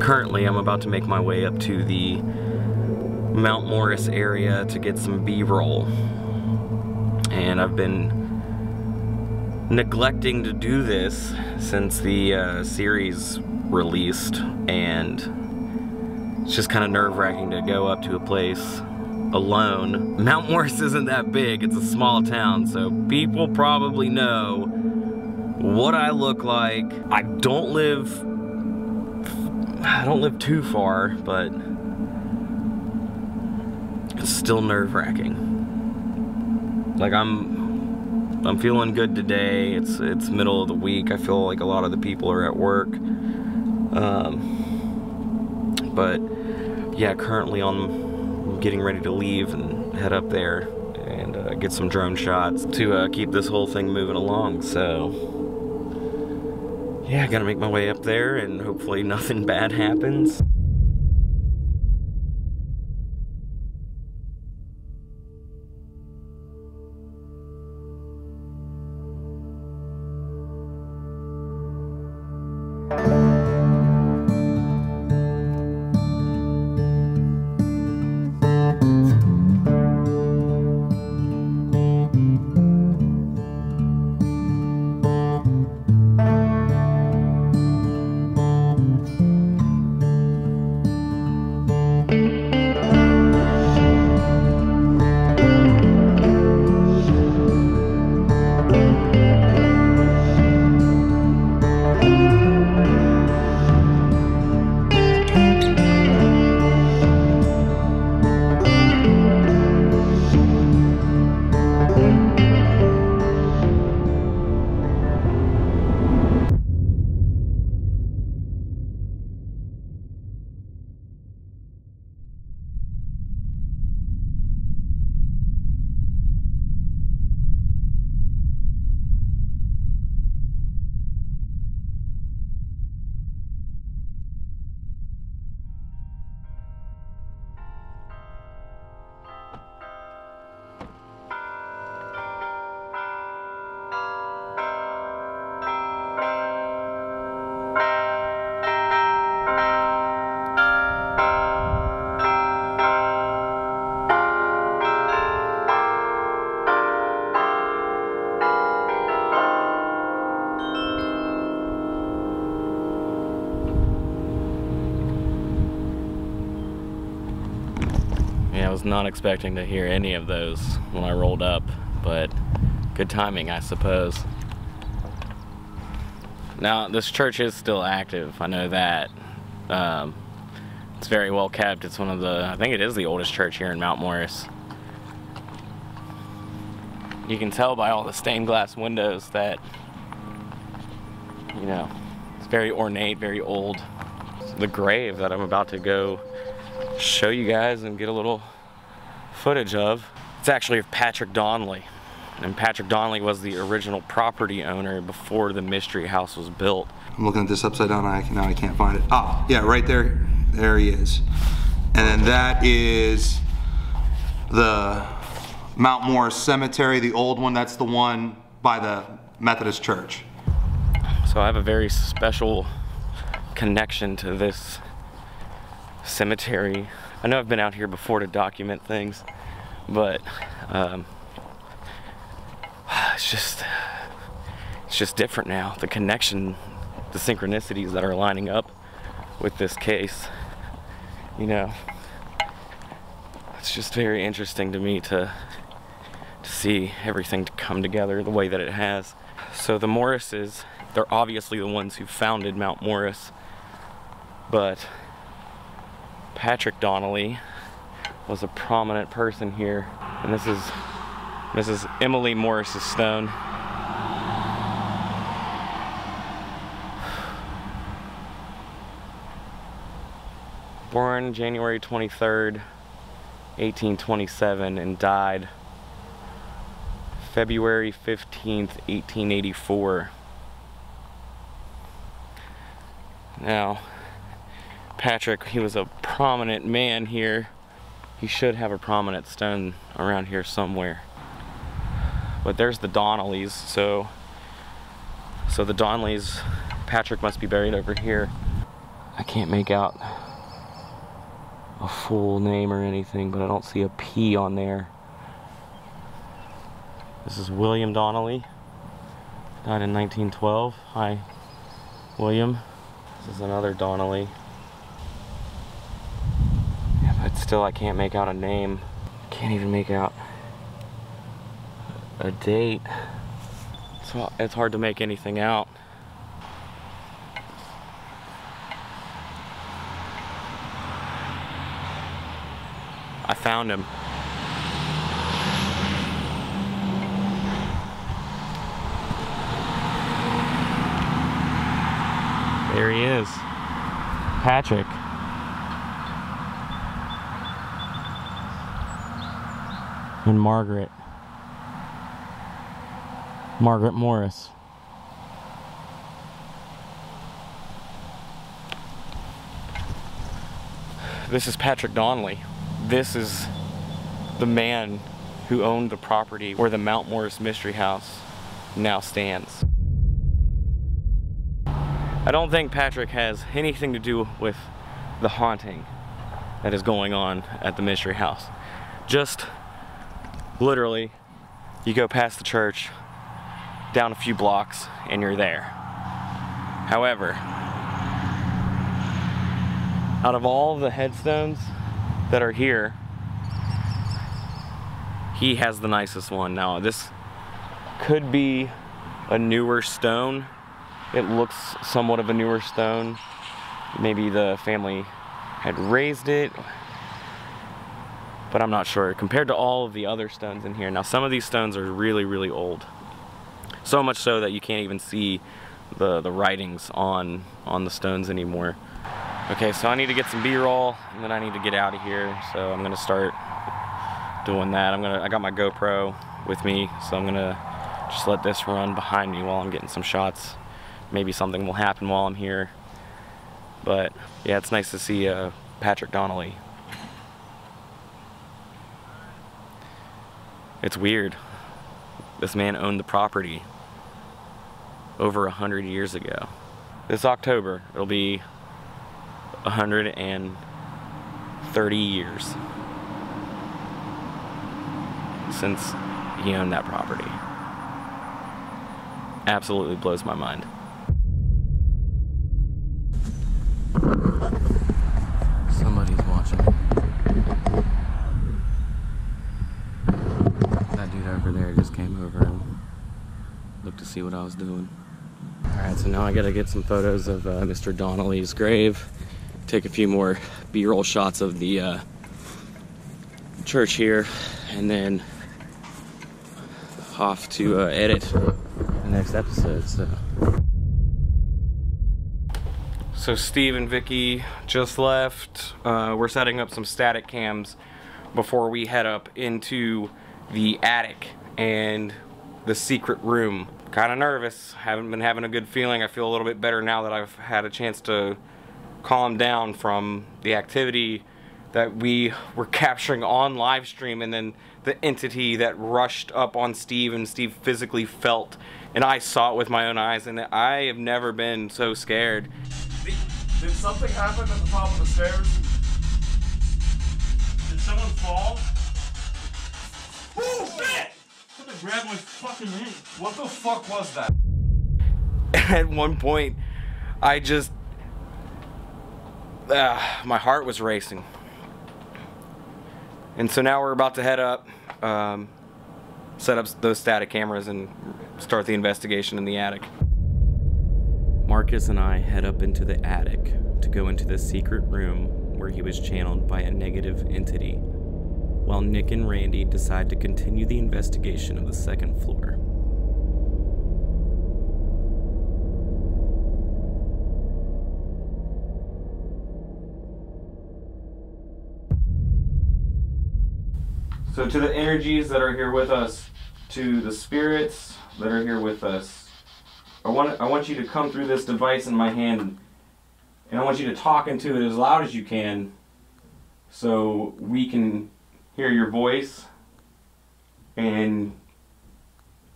Currently, I'm about to make my way up to the Mount Morris area to get some B-roll. And I've been neglecting to do this since the series released, and it's just kind of nerve-wracking to go up to a place alone. Mount Morris isn't that big, it's a small town, so people probably know what I look like. I don't live too far, but it's still nerve-wracking. Like I'm feeling good today. It's middle of the week. I feel like a lot of the people are at work. But yeah, currently I'm getting ready to leave and head up there and get some drone shots to keep this whole thing moving along. So yeah, I gotta make my way up there and hopefully nothing bad happens. I was not expecting to hear any of those when I rolled up, but good timing, I suppose. Now, this church is still active, I know that. It's very well kept. It's one of the, I think it is the oldest church here in Mount Morris. You can tell by all the stained glass windows that, you know, it's very ornate, very old. The grave that I'm about to go show you guys and get a little footage of, it's actually of Patrick Donley. And Patrick Donley was the original property owner before the mystery house was built. I'm looking at this upside down, now I can't find it. Ah, yeah, right there. There he is. And then that is the Mount Morris Cemetery, the old one. That's the one by the Methodist Church. So I have a very special connection to this cemetery. I know I've been out here before to document things, but it's just different now. The connection, the synchronicities that are lining up with this case, you know, it's just very interesting to me to see everything to come together the way that it has. So the Morrises, they're obviously the ones who founded Mount Morris, but Patrick Donley was a prominent person here, and this is Emily Morris's stone. Born January 23rd, 1827, and died February 15th, 1884. Now, Patrick, he was a prominent man here. He should have a prominent stone around here somewhere. But there's the Donleys, so the Donleys, Patrick must be buried over here. I can't make out a full name or anything, but I don't see a P on there. This is William Donley, died in 1912. Hi, William. This is another Donley. Yeah, but still I can't make out a name. Can't even make out a date. So it's hard to make anything out. I found him. There he is. Patrick. And Margaret. Margaret Morris. This is Patrick Donley. This is the man who owned the property where the Mount Morris Mystery House now stands. I don't think Patrick has anything to do with the haunting that is going on at the Mystery House. Just literally, you go past the church, down a few blocks, and you're there. However, out of all the headstones that are here, he has the nicest one. Now, this could be a newer stone. It looks somewhat of a newer stone. Maybe the family had raised it, but I'm not sure. Compared to all of the other stones in here. Now, some of these stones are really, really old. So much so that you can't even see the writings on the stones anymore. Okay, so I need to get some B-roll, and then I need to get out of here. So I'm gonna start doing that. I got my GoPro with me, so I'm gonna just let this run behind me while I'm getting some shots. Maybe something will happen while I'm here. But yeah, it's nice to see Patrick Donley. It's weird. This man owned the property over 100 years ago. This October, it'll be 130 years since he owned that property. Absolutely blows my mind. Somebody's watching. That dude over there just came over and looked to see what I was doing. Alright, so now I gotta get some photos of Mr. Donley's grave. Take a few more B-roll shots of the church here, and then off to edit the next episode. So Steve and Vicky just left. We're setting up some static cams before we head up into the attic and the secret room. Kind of nervous. Haven't been having a good feeling. I feel a little bit better now that I've had a chance to calm down from the activity that we were capturing on live stream, and then the entity that rushed up on Steve and Steve physically felt, and I saw it with my own eyes, and I have never been so scared. Did something happen at the top of the stairs? Did someone fall? Oh shit! Something grabbed my fucking hand. What the fuck was that? At one point, I just my heart was racing. And so now we're about to head up, set up those static cameras and start the investigation in the attic. Marcus and I head up into the attic to go into the secret room where he was channeled by a negative entity, while Nick and Randy decide to continue the investigation of the second floor. So to the energies that are here with us, to the spirits that are here with us, I want you to come through this device in my hand, and I want you to talk into it as loud as you can so we can hear your voice and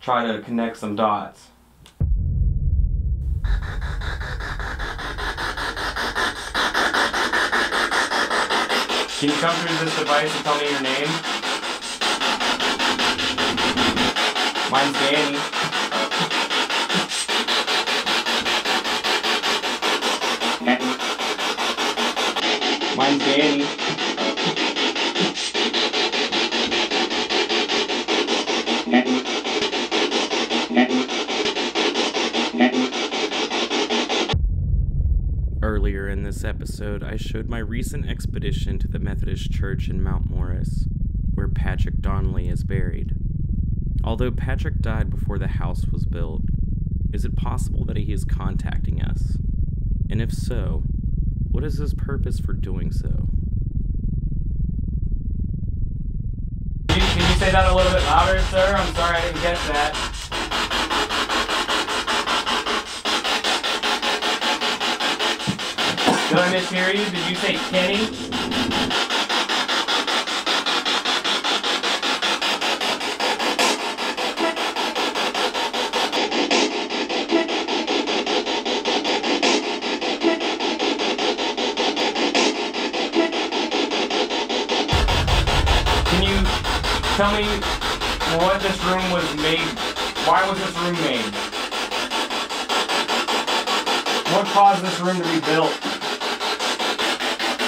try to connect some dots. Can you come through this device and tell me your name? Mine's Danny. Mine's Danny. Earlier in this episode, I showed my recent expedition to the Methodist Church in Mount Morris, where Patrick Donley is buried. Although Patrick died before the house was built, is it possible that he is contacting us? And if so, what is his purpose for doing so? Can you say that a little bit louder, sir? I'm sorry I didn't get that. Did I mishear you? Did you say Kenny? Can you tell me what this room was made? Why was this room made? What caused this room to be built?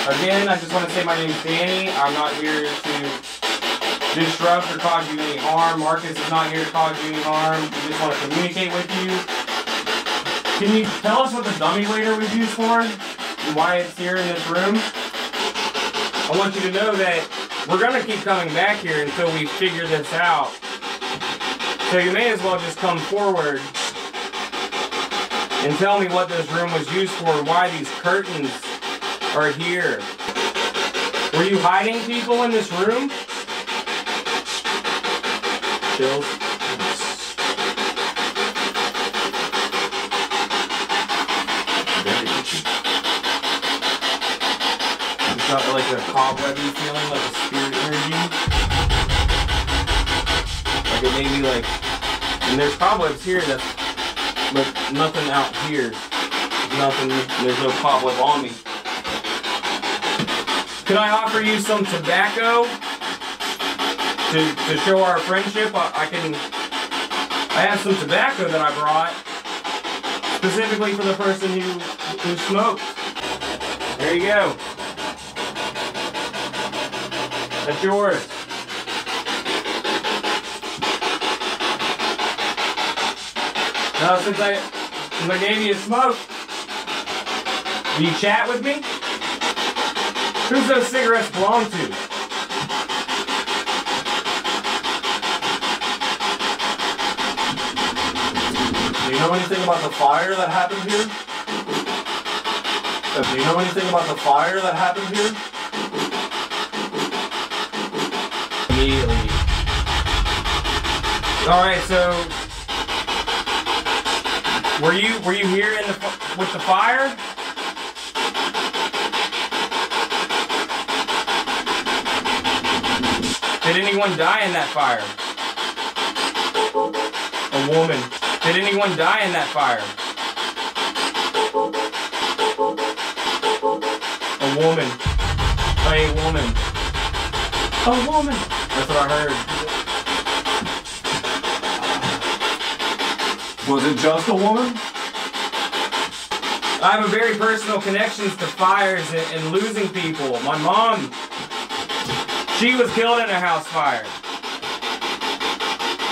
Again, I just want to say my name's Danny. I'm not here to disrupt or cause you any harm. Marcus is not here to cause you any harm. We just want to communicate with you. Can you tell us what the dummy waiter was used for and why it's here in this room? I want you to know that we're going to keep coming back here until we figure this out. So you may as well just come forward and tell me what this room was used for and why these curtains are here. Were you hiding people in this room? Chills. It's got like a cobwebby feeling, like a spirit energy. Like it may be like, and there's cobwebs here that's like nothing out here. Nothing, there's no cobweb on me. Can I offer you some tobacco to show our friendship? I have some tobacco that I brought specifically for the person who smokes. There you go. That's yours. Now since I gave you a smoke, will you chat with me? Who's those cigarettes belong to? Do you know anything about the fire that happened here? Do you know anything about the fire that happened here? Immediately. Alright, so were you here with the fire? Did anyone die in that fire? A woman. Did anyone die in that fire? A woman. A woman. A woman. That's what I heard. Was it just a woman? I have a very personal connections to fires and losing people. My mom, she was killed in a house fire.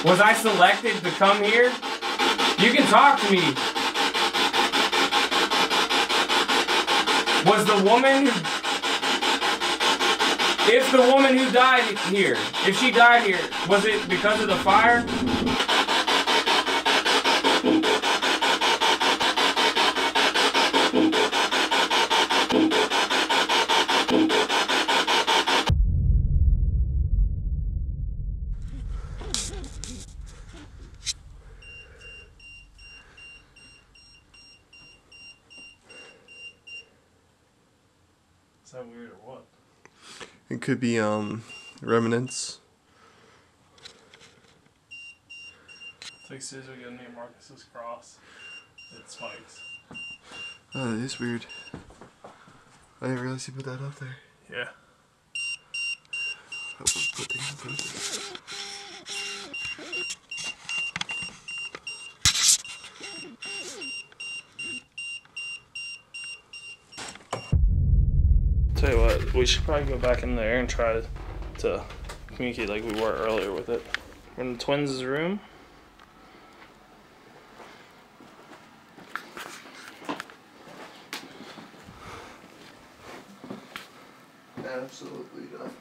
Was I selected to come here? You can talk to me. Was the woman who... If the woman who died here, if she died here, was it because of the fire? Is that weird or what? It could be remnants. It's like soon as we get near Marcus's cross, it spikes. Oh, that is weird. I didn't realize you put that up there. Yeah. Tell you what, we should probably go back in there and try to communicate like we were earlier with it. We're in the twins' room. Absolutely not.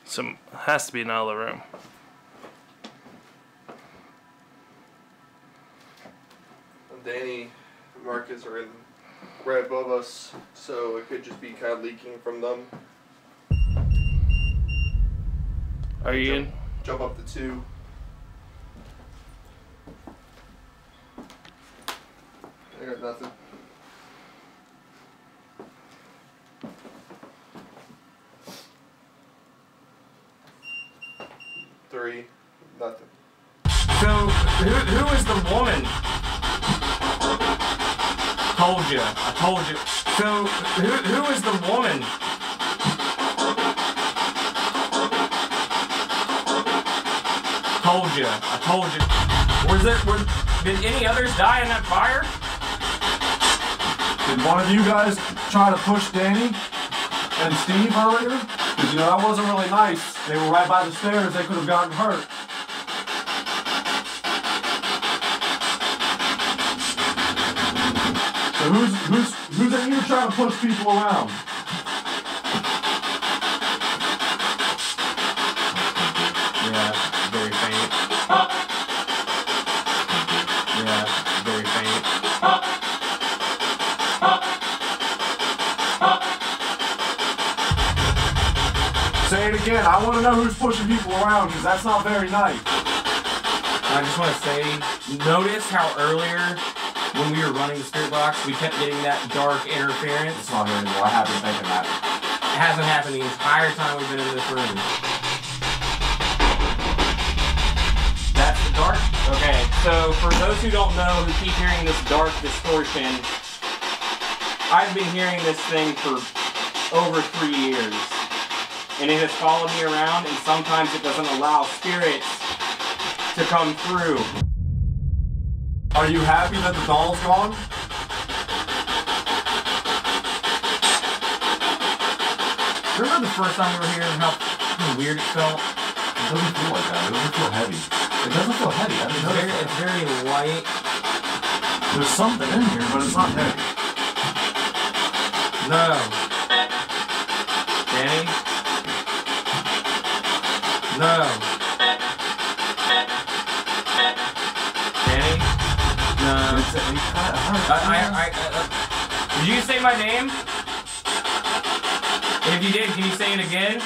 So it has to be another room. Danny and Marcus are in right above us, so it could just be kind of leaking from them. Are you in? Jump up the 2. I got nothing. 3, nothing. So, who is the woman? Told you. I told you. So, who is the woman? Told you. I told you. Did any others die in that fire? Did one of you guys try to push Danny and Steve earlier? Because, you know, that wasn't really nice. They were right by the stairs. They could have gotten hurt. So who's in here trying to push people around? Yeah, very faint. Yeah, very faint. Say it again. I want to know who's pushing people around, because that's not very nice. I just want to say, notice how earlier when we were running the spirit box, we kept getting that dark interference. It's not here anymore. I have been thinking that. It hasn't happened the entire time we've been in this room. That's the dark? Okay, so for those who don't know, who keep hearing this dark distortion, I've been hearing this thing for over 3 years. And it has followed me around, and sometimes it doesn't allow spirits to come through. Are you happy that the doll's gone? Remember the first time we were here and how weird it felt? It doesn't feel like that. It doesn't feel heavy. It doesn't feel heavy. I mean, It's very light. there's something in here, but it's not heavy. No. Danny? No. Danny? No. Did you say my name? If you did, can you say it again?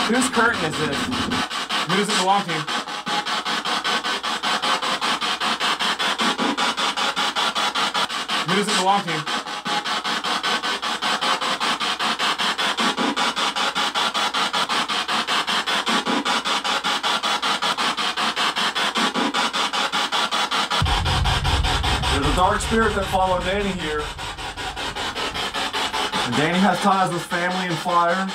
Whose curtain is this? Who does it belong to? Who does it belong to? There's a dark spirit that followed Danny here. And Danny has ties with family and fire.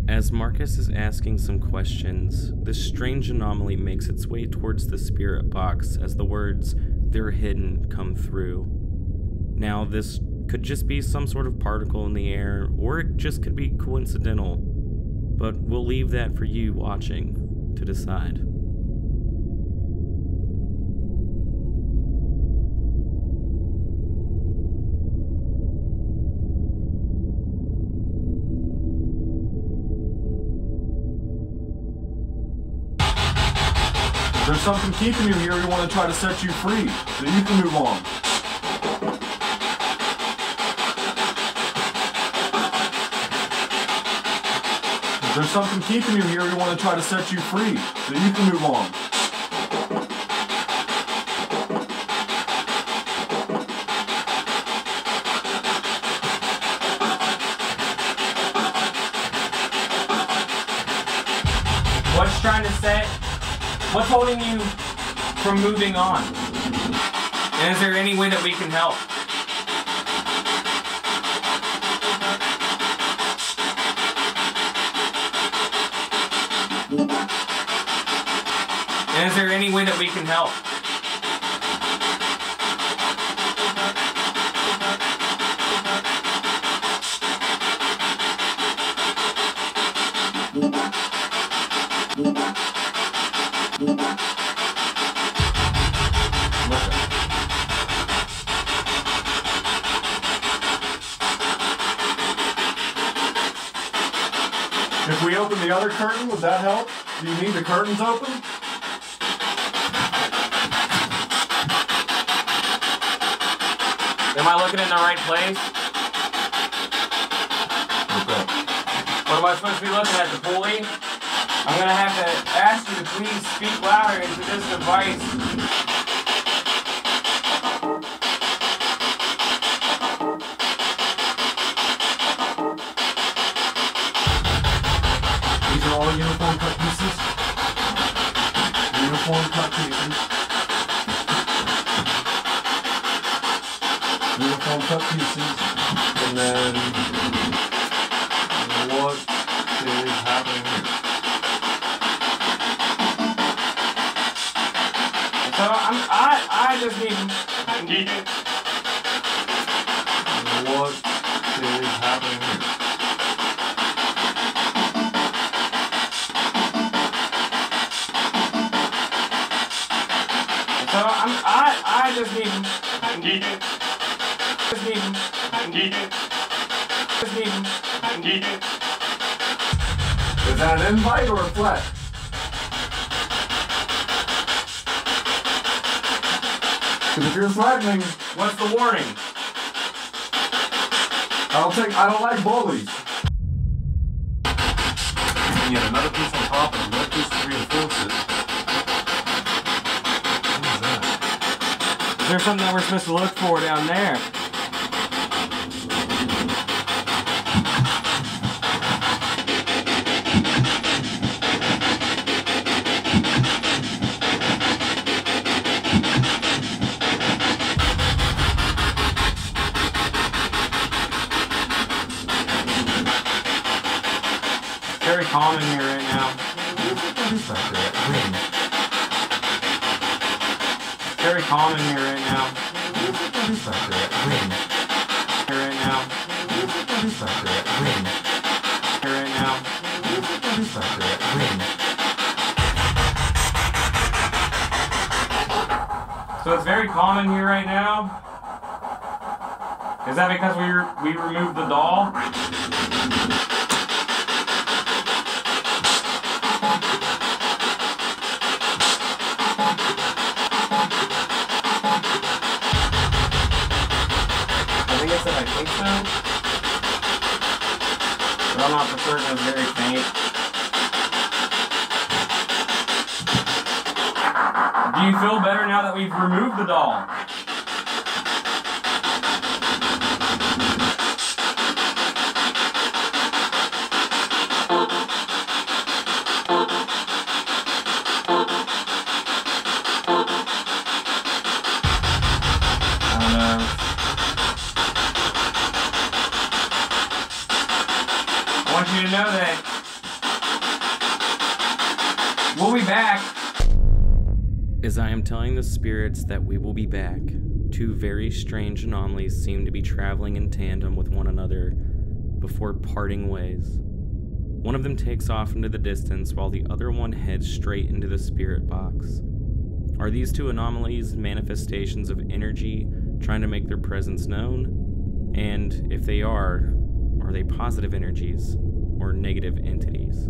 As Marcus is asking some questions, this strange anomaly makes its way towards the spirit box as the words, "They're hidden," come through. Now, this could just be some sort of particle in the air, or it just could be coincidental. But we'll leave that for you watching to decide. If there's something keeping you here, we want to try to set you free, so you can move on. If there's something keeping you here, we want to try to set you free, so you can move on. What's trying to say? What's holding you from moving on? And is there any way that we can help? And is there any way that we can help? If we open the other curtain, would that help? Do you need the curtains open? Am I looking in the right place? Okay. What am I supposed to be looking at? The pulley? I'm gonna have to ask you to please speak louder into this device. These are all uniform cut pieces. Uniform cut pieces. Uniform cut pieces. And then what is happening here? So I just need it. What is happening here? So I just need it. Just need it. Just need it. Is that an invite or a flat? Because if you're threatening, What's the warning? I don't like bullies. And yet another piece on top and another piece to reinforce it. What is that? Is there something that we're supposed to look for down there? Very calm in here right now. Very calm in here right now. Here right now. Here right now. So it's very calm in here right now. Is that because we removed the doll? I think so, but I'm not for certain. It's very faint. Do you feel better now that we've removed the doll? I don't know. I want you to know that we'll be back. As I am telling the spirits that we will be back, two very strange anomalies seem to be traveling in tandem with one another before parting ways. One of them takes off into the distance while the other one heads straight into the spirit box. Are these two anomalies manifestations of energy trying to make their presence known? And if they are they positive energies or negative entities?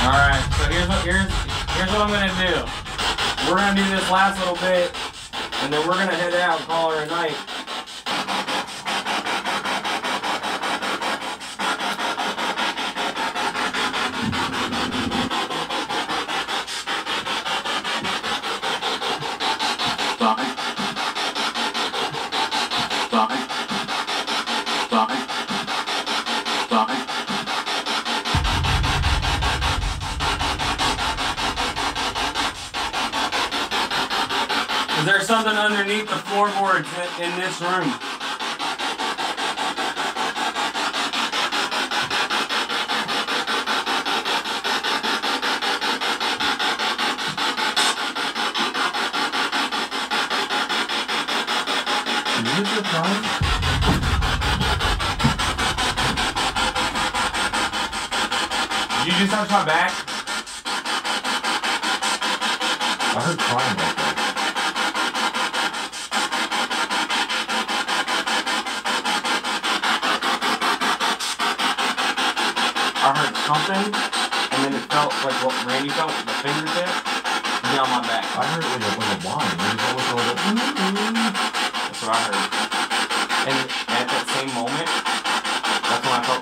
Alright, so here's what I'm gonna do. We're gonna do this last little bit, and then we're gonna head out and call her a night. something underneath the floorboards in this room. Is this your phone? Did you just touch my back? I heard crying like that. I heard something, and then it felt like what Randy felt, the fingertip, down my back. I heard it like a whine. It was almost like That's what I heard. And at that same moment, that's when I felt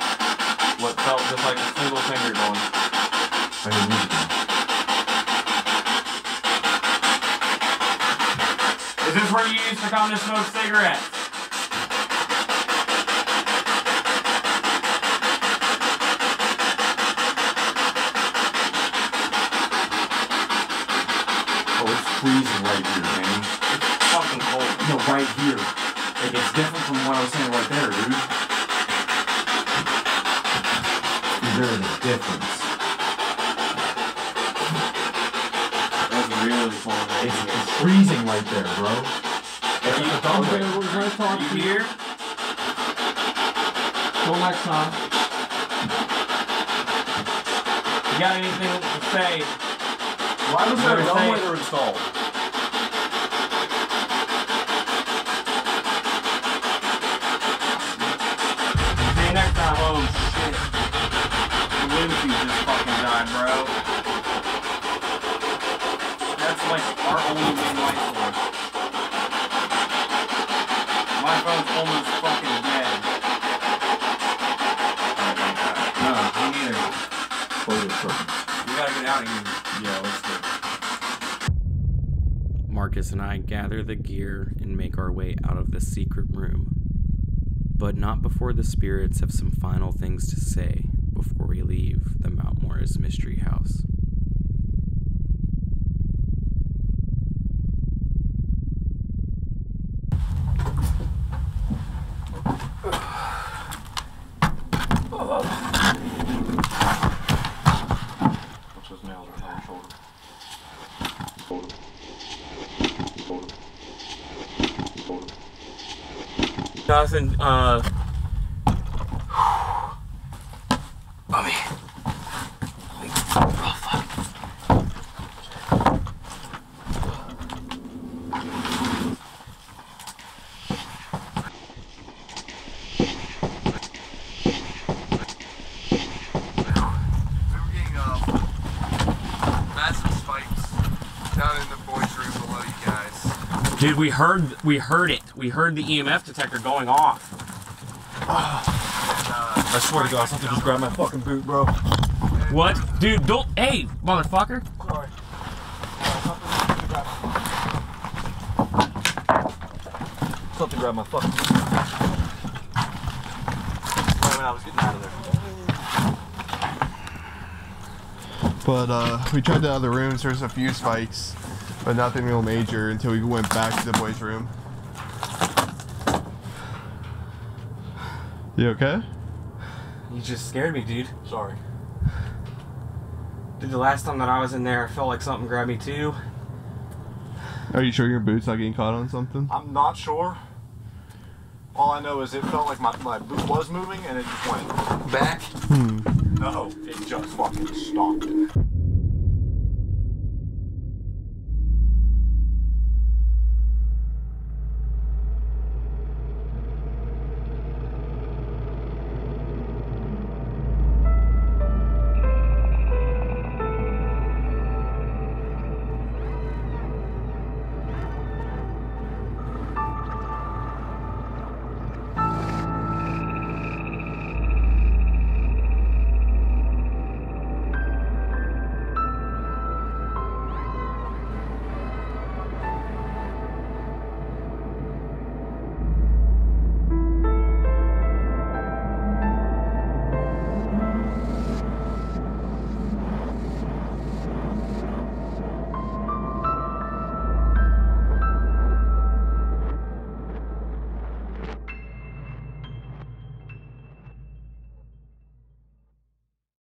what felt just like a single finger going. I heard music. Is this where you used to come to smoke cigarettes? Oh, it's freezing right here, man. It's fucking cold. No, right here. Like, it's different from what I was saying right there, dude. There is a difference. That's really cold. It's freezing right there, bro. If you don't we're gonna talk to you here. Till next time. You got anything to say? Why was there a dumbwaiter installed? See you next time. Oh shit. The Lume Cube just fucking died, bro. That's like our only main light source. My phone's almost fucking dead. No, me neither. You gotta get out of here. Yeah, let's do it. Marcus and I gather the gear and make our way out of the secret room. But not before the spirits have some final things to say before we leave the Mount Morris Mystery House. What's those nails right on your shoulder? Jonathan, dude, we heard it. We heard the EMF detector going off. I swear to God, something just grabbed my fucking boot, bro. What? Dude, don't. Hey, motherfucker. Sorry. Something grabbed my fucking boot. When I was getting out of there. But we tried the other rooms. There's a few spikes, but nothing real major until we went back to the boys' room. You okay? You just scared me, dude. Sorry. Dude, the last time that I was in there, I felt like something grabbed me too. Are you sure your boot's not getting caught on something? I'm not sure. All I know is it felt like my boot was moving and it just went back. No, it just fucking stopped it.